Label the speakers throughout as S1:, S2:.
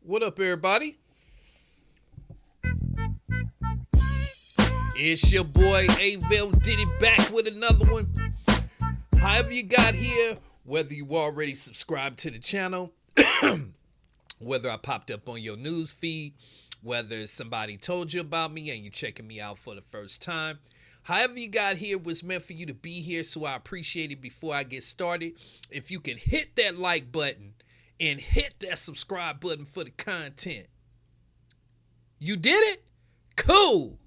S1: What up, everybody? It's your boy Avell Diddy back with another one. However you got here, whether you already subscribed to the channel, whether I popped up on your news feed, whether somebody told you about me and you're checking me out for the first time. However you got here was meant for you to be here, so I appreciate it. Before I get started, if you can hit that like button and hit that subscribe button for the content. You did it? Cool.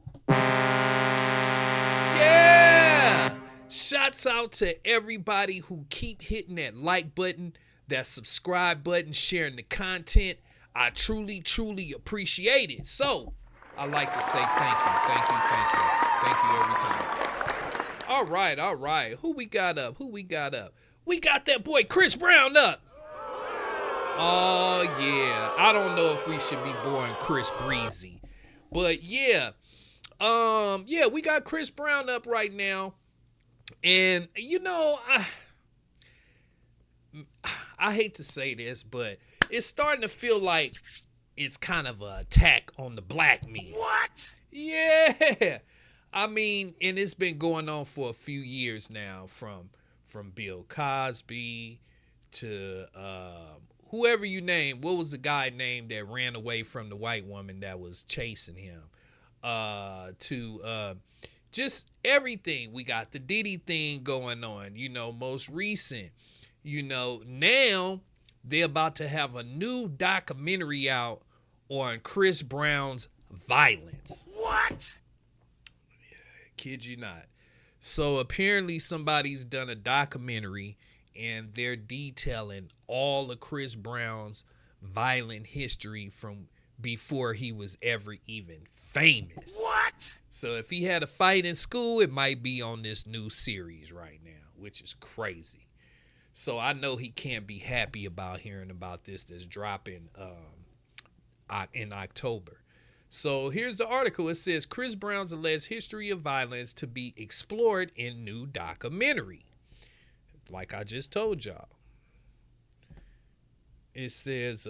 S1: Yeah. Shouts out to everybody who keep hitting that like button, that subscribe button, sharing the content. I truly appreciate it. So I like to say thank you. Thank you every time. All right. Who we got up? We got that boy Chris Brown up. Oh yeah. I don't know if we should be boring Chris Breezy. But yeah. We got Chris Brown up right now. And I hate to say this, but it's starting to feel like it's kind of an attack on the black man.
S2: What?
S1: Yeah. I mean, and it's been going on for a few years now, from Bill Cosby to whoever you name. What was the guy named that ran away from the white woman that was chasing him? To just everything. We got the Diddy thing going on, most recent. Now they're about to have a new documentary out on Chris Brown's violence.
S2: What?
S1: Kid you not. So apparently somebody's done a documentary and they're detailing all of Chris Brown's violent history from before he was ever even famous.
S2: What?
S1: So if he had a fight in school, it might be on this new series right now, which is crazy. So I know he can't be happy about hearing about this that's dropping in October. So here's the article. It says Chris Brown's alleged history of violence to be explored in new documentary. Like I just told y'all. It says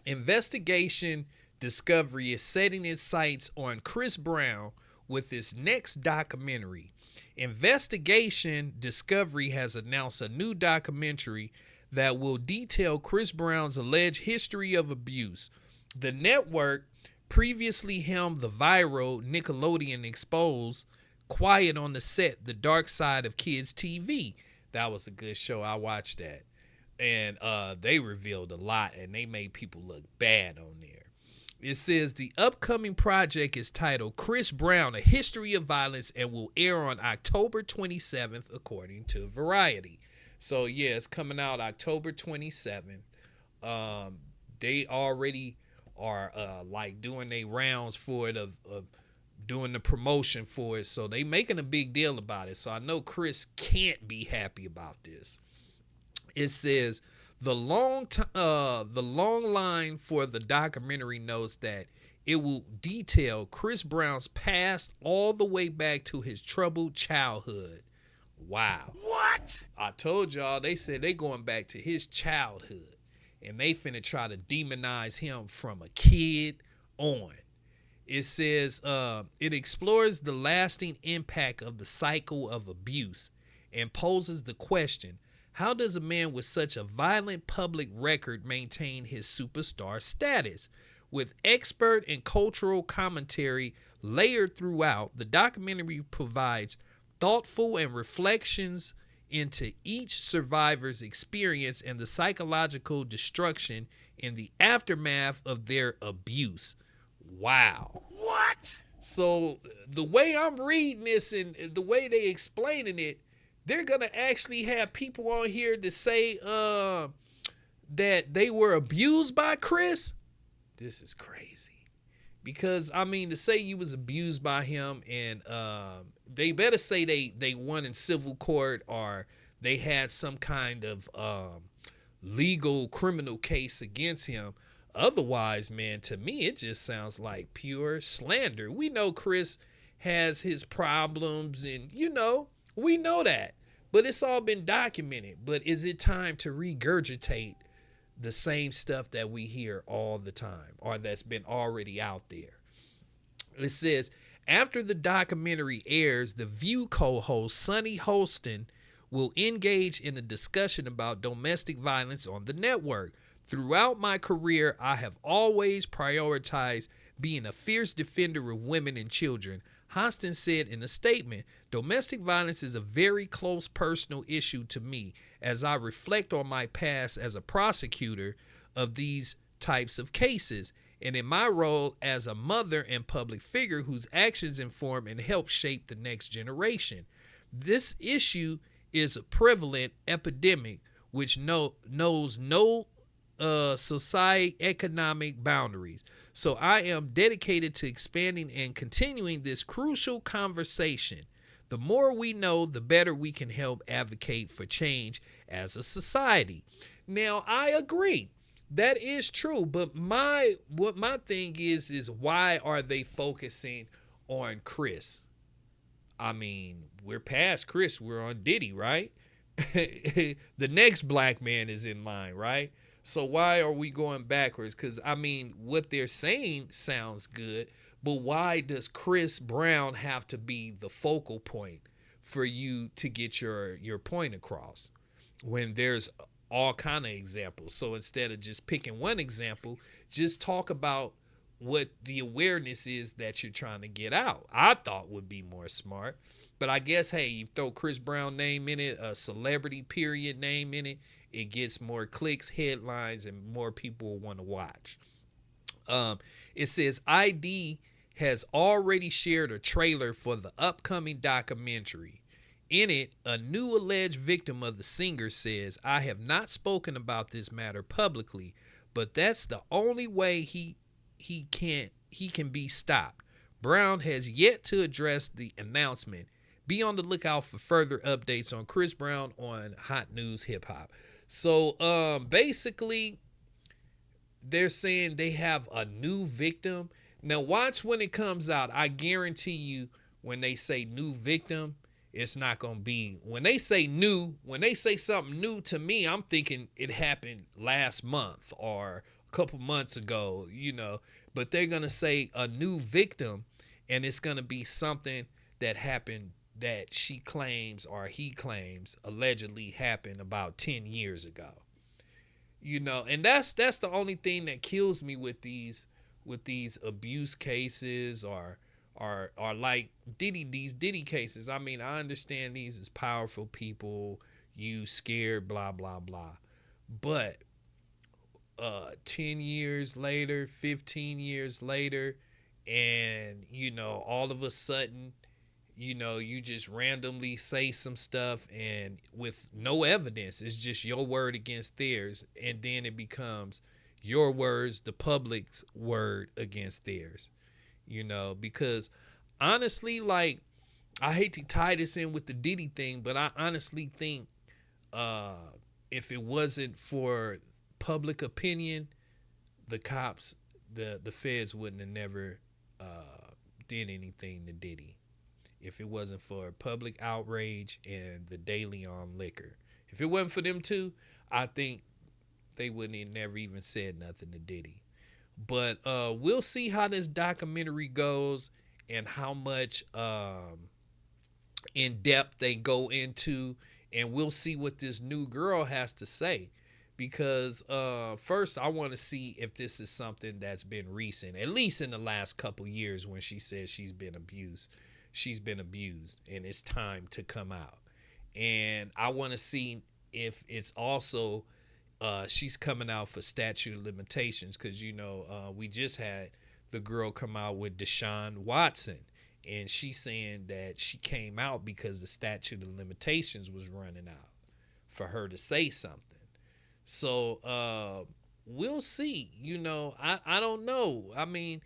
S1: investigation Discovery is setting its sights on Chris Brown with its next documentary. Investigation Discovery has announced a new documentary that will detail Chris Brown's alleged history of abuse. The network previously helmed the viral Nickelodeon Exposed, Quiet on the Set, The Dark Side of Kids TV. That was a good show. I watched that. And they revealed a lot, and they made people look bad on there. It says the upcoming project is titled Chris Brown, A History of Violence, and will air on October 27th, according to Variety. So, yeah, it's coming out October 27th. They already are doing their rounds for it, of doing the promotion for it. So they making a big deal about it. So I know Chris can't be happy about this. It says the long line for the documentary notes that it will detail Chris Brown's past all the way back to his troubled childhood. Wow.
S2: What?
S1: I told y'all, they said they going back to his childhood. And they finna try to demonize him from a kid on. It says it explores the lasting impact of the cycle of abuse and poses the question, how does a man with such a violent public record maintain his superstar status? With expert and cultural commentary layered throughout, the documentary provides thoughtful and reflections into each survivor's experience and the psychological destruction in the aftermath of their abuse. Wow.
S2: What?
S1: So the way I'm reading this and the way they explaining it, they're going to actually have people on here to say that they were abused by Chris. This is crazy. Because, I mean, to say you was abused by him and they better say they won in civil court or they had some kind of legal criminal case against him. Otherwise, man, to me, it just sounds like pure slander. We know Chris has his problems and, we know that. But it's all been documented. But is it time to regurgitate the same stuff that we hear all the time or that's been already out there. It says, after the documentary airs, The View co host Sunny Holston will engage in a discussion about domestic violence on the network. Throughout my career, I have always prioritized being a fierce defender of women and children. Hostin said in a statement, domestic violence is a very close personal issue to me as I reflect on my past as a prosecutor of these types of cases and in my role as a mother and public figure whose actions inform and help shape the next generation. This issue is a prevalent epidemic which knows no society economic boundaries. So I am dedicated to expanding and continuing this crucial conversation. The more we know, the better we can help advocate for change as a society. Now, I agree. That is true, but my thing is why are they focusing on Chris? I mean, we're past Chris, we're on Diddy, right? The next black man is in line, right? So why are we going backwards? Because, I mean, what they're saying sounds good, but why does Chris Brown have to be the focal point for you to get your point across when there's all kind of examples? So instead of just picking one example, just talk about what the awareness is that you're trying to get out. I thought would be more smart. But I guess, hey, you throw Chris Brown name in it, a celebrity period name in it, it gets more clicks, headlines, and more people will want to watch. It says ID has already shared a trailer for the upcoming documentary. In it, a new alleged victim of the singer says, I have not spoken about this matter publicly, but that's the only way he can be stopped. Brown has yet to address the announcement. Be on the lookout for further updates on Chris Brown on Hot News Hip Hop. So basically, they're saying they have a new victim. Now watch when it comes out. I guarantee you when they say new victim, it's not going to be, when they say new, when they say something new to me, I'm thinking it happened last month or a couple months ago, but they're going to say a new victim and it's going to be something that happened that she claims or he claims allegedly happened about 10 years ago. And that's the only thing that kills me with these abuse cases or like these Diddy cases. I mean, I understand these as powerful people, you scared, blah blah blah. But 10 years later, 15 years later, and all of a sudden, you just randomly say some stuff and with no evidence, it's just your word against theirs, and then it becomes your words, the public's word against theirs. Because honestly, like, I hate to tie this in with the Diddy thing, but I honestly think if it wasn't for public opinion, the cops, the feds wouldn't have never did anything to Diddy. If it wasn't for public outrage and the daily on liquor. If it wasn't for them two, I think they wouldn't have never even said nothing to Diddy. But we'll see how this documentary goes and how much in depth they go into, and we'll see what this new girl has to say. Because first, I want to see if this is something that's been recent, at least in the last couple years, when she says she's been abused. She's been abused, and it's time to come out. And I want to see if it's also she's coming out for statute of limitations, because we just had the girl come out with Deshaun Watson, and she's saying that she came out because the statute of limitations was running out for her to say something. So we'll see. I don't know. I mean,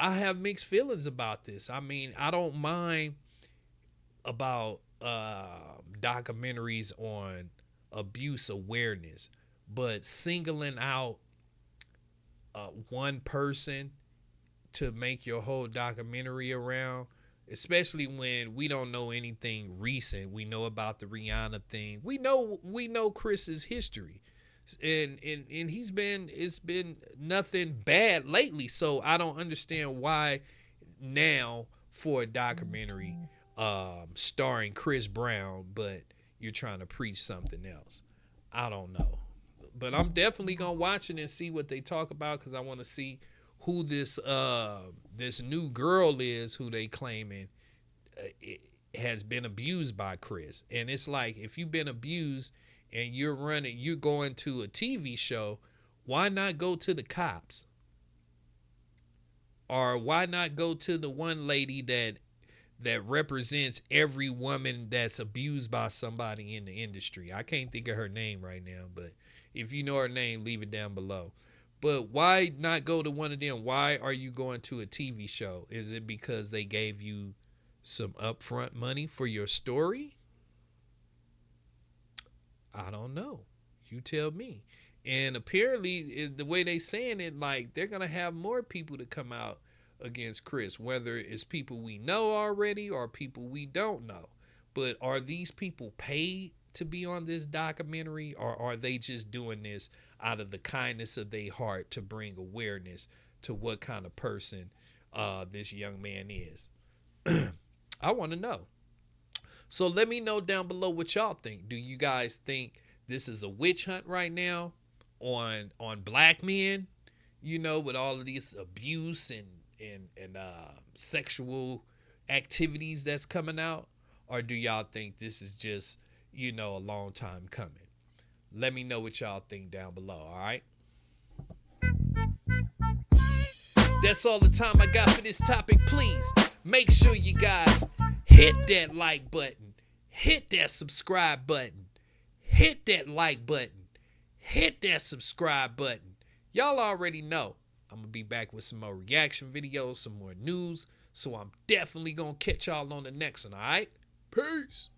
S1: I have mixed feelings about this. I mean, I don't mind about documentaries on abuse awareness, but singling out one person to make your whole documentary around, especially when we don't know anything recent. We know about the Rihanna thing. We know Chris's history. And it's been nothing bad lately. So I don't understand why now for a documentary starring Chris Brown, but you're trying to preach something else. I don't know, but I'm definitely gonna watch it and see what they talk about because I want to see who this new girl is who they claiming it has been abused by Chris. And it's like if you've been abused and you're going to a TV show, why not go to the cops? Or why not go to the one lady that represents every woman that's abused by somebody in the industry? I can't think of her name right now, but if you know her name, leave it down below. But why not go to one of them? Why are you going to a TV show? Is it because they gave you some upfront money for your story? I don't know. You tell me. And apparently, the way they saying it, like they're gonna have more people to come out against Chris, whether it's people we know already or people we don't know. But are these people paid to be on this documentary, or are they just doing this out of the kindness of their heart to bring awareness to what kind of person this young man is? I want to know. So let me know down below what y'all think. Do you guys think this is a witch hunt right now on black men? You know, with all of these abuse and sexual activities that's coming out, or do y'all think this is just a long time coming? Let me know what y'all think down below. All right. That's all the time I got for this topic. Please make sure you guys hit that like button, hit that subscribe button, hit that like button, hit that subscribe button. Y'all already know I'm going to be back with some more reaction videos, some more news. So I'm definitely going to catch y'all on the next one, all right? Peace.